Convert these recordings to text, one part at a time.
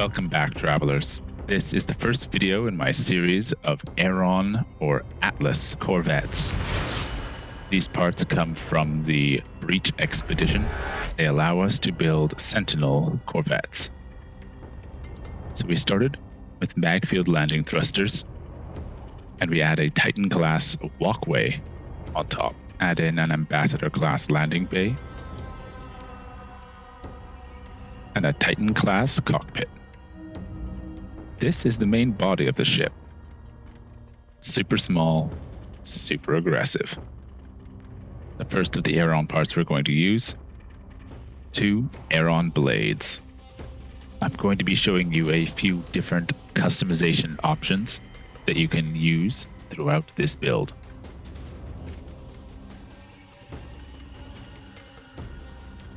Welcome back, travelers. This is the first video in my series of Aeron or Atlas Corvettes. These parts come from the Breach Expedition. They allow us to build Sentinel Corvettes. So we started with Magfield landing thrusters, and we add a Titan class Walkway on top. Add in an Ambassador class landing bay, and a Titan class Cockpit. This is the main body of the ship. Super small, super aggressive. The first of the Aeron parts we're going to use, 2 Aeron Blades. I'm going to be showing you a few different customization options that you can use throughout this build.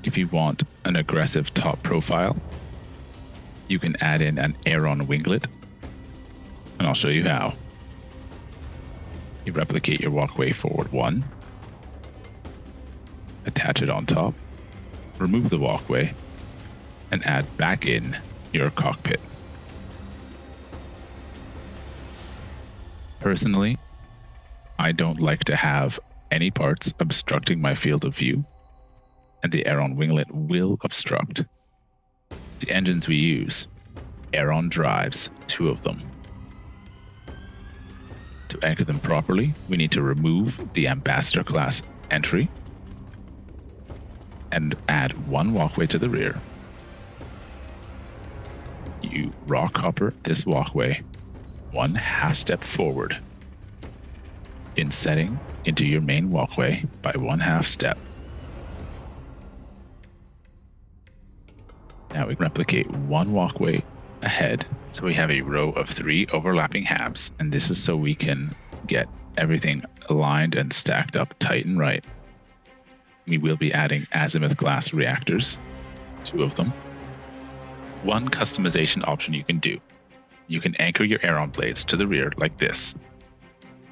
If you want an aggressive top profile, you can add in an Aeron winglet, and I'll show you how. You replicate your walkway forward 1, attach it on top, remove the walkway, and add back in your cockpit. Personally, I don't like to have any parts obstructing my field of view, and the Aeron winglet will obstruct. The engines we use, Aeron Drives, 2 of them. To anchor them properly, we need to remove the Ambassador class entry and add 1 walkway to the rear. You Rockhopper this walkway 1/2 step forward in setting into your main walkway by 1/2 step. Now we replicate 1 walkway ahead, so we have a row of 3 overlapping halves, and this is so we can get everything aligned and stacked up tight and right. We will be adding Azimuth class reactors, 2 of them. One customization option you can do. You can anchor your Aeron blades to the rear like this.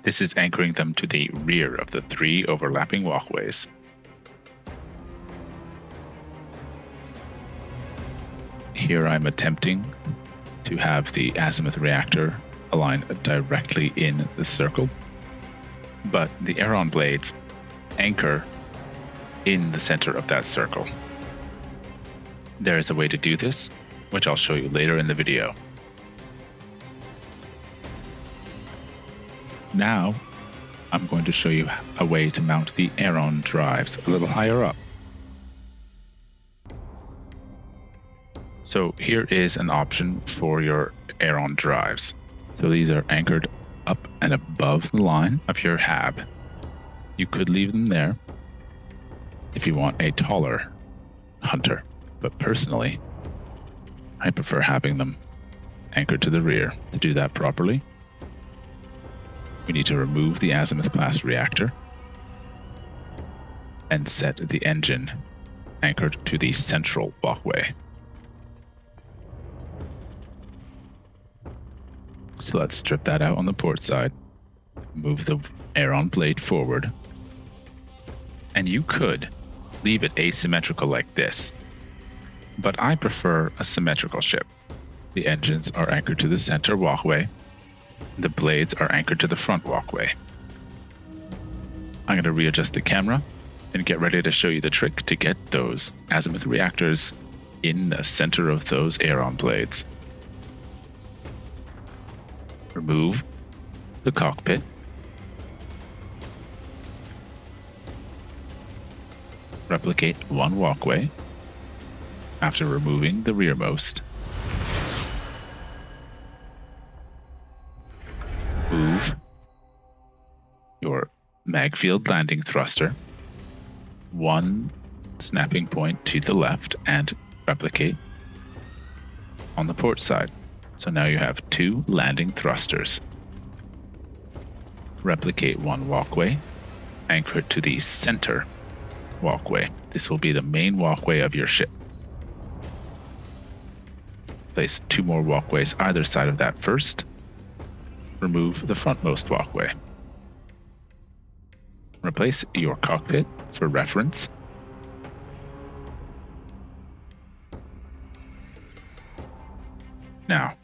This is anchoring them to the rear of the 3 overlapping walkways. Here I'm attempting to have the Azimuth reactor align directly in the circle, but the Aeron blades anchor in the center of that circle. There is a way to do this, which I'll show you later in the video. Now, I'm going to show you a way to mount the Aeron drives a little higher up. So here is an option for your Aeron drives. So these are anchored up and above the line of your hab. You could leave them there if you want a taller hunter, but personally, I prefer having them anchored to the rear. To do that properly, we need to remove the Azimuth class reactor and set the engine anchored to the central walkway. So let's strip that out on the port side, move the Aeron blade forward, and you could leave it asymmetrical like this, but I prefer a symmetrical ship. The engines are anchored to the center walkway, the blades are anchored to the front walkway. I'm going to readjust the camera and get ready to show you the trick to get those Azimuth reactors in the center of those Aeron blades. Remove the cockpit. Replicate 1 walkway after removing the rearmost. Move your Magfield landing thruster 1 snapping point to the left and replicate on the port side. So now you have 2 landing thrusters. Replicate 1 walkway, anchored to the center walkway. This will be the main walkway of your ship. Place 2 more walkways either side of that first. Remove the frontmost walkway. Replace your cockpit for reference. Now,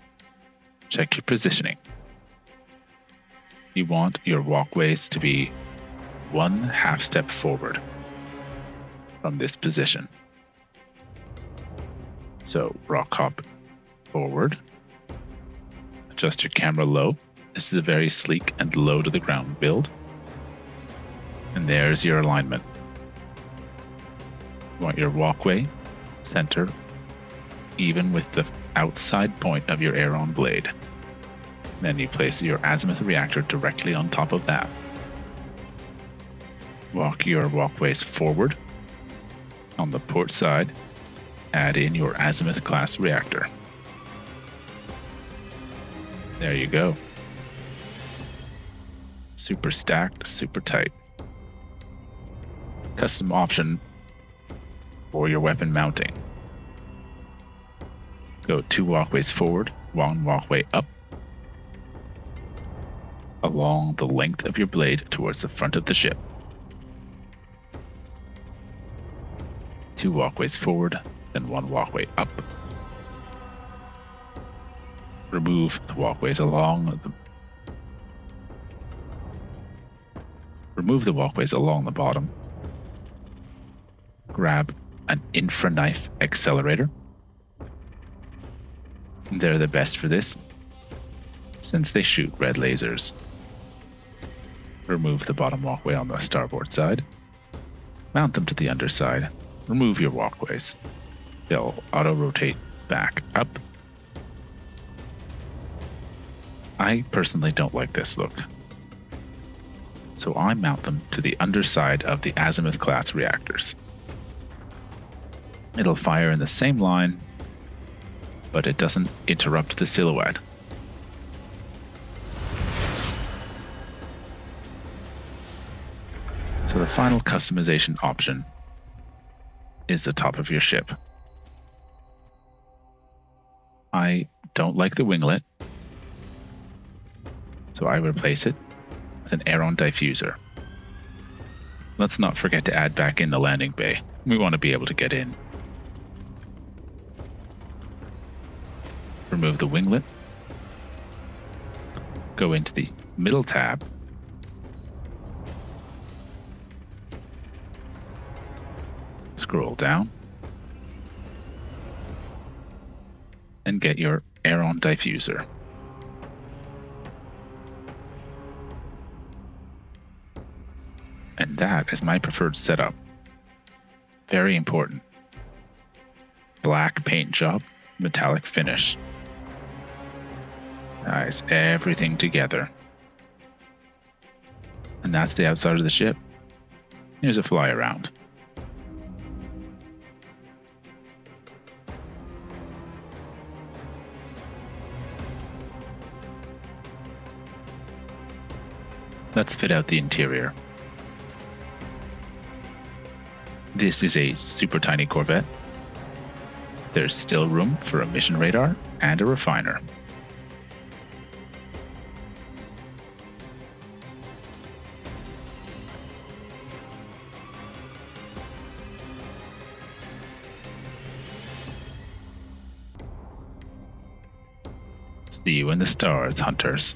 check your positioning. You want your walkways to be 1/2 step forward from this position. So rock hop forward. Adjust your camera low. This is a very sleek and low to the ground build. And there's your alignment. You want your walkway center even with the outside point of your Aeron blade. Then you place your Azimuth reactor directly on top of that. Walk your walkways forward. On the port side, add in your Azimuth class reactor. There you go. Super stacked, super tight. Custom option for your weapon mounting. Go 2 walkways forward, 1 walkway up, along the length of your blade towards the front of the ship. 2 walkways forward, then 1 walkway up. Remove the walkways along the bottom. Grab an Infra-Knife accelerator. They're the best for this, since they shoot red lasers. Remove the bottom walkway on the starboard side. Mount them to the underside. Remove your walkways. They'll auto-rotate back up. I personally don't like this look, so I mount them to the underside of the Azimuth class reactors. It'll fire in the same line, but it doesn't interrupt the silhouette. So the final customization option is the top of your ship. I don't like the winglet, so I replace it with an Aeron Diffuser. Let's not forget to add back in the landing bay. We want to be able to get in. Remove the winglet. Go into the middle tab. Scroll down. And get your Aeron Diffuser. And that is my preferred setup. Very important. Black paint job, metallic finish. Ties everything together. And that's the outside of the ship. Here's a fly around. Let's fit out the interior. This is a super tiny Corvette. There's still room for a mission radar and a refiner. See you in the stars, hunters.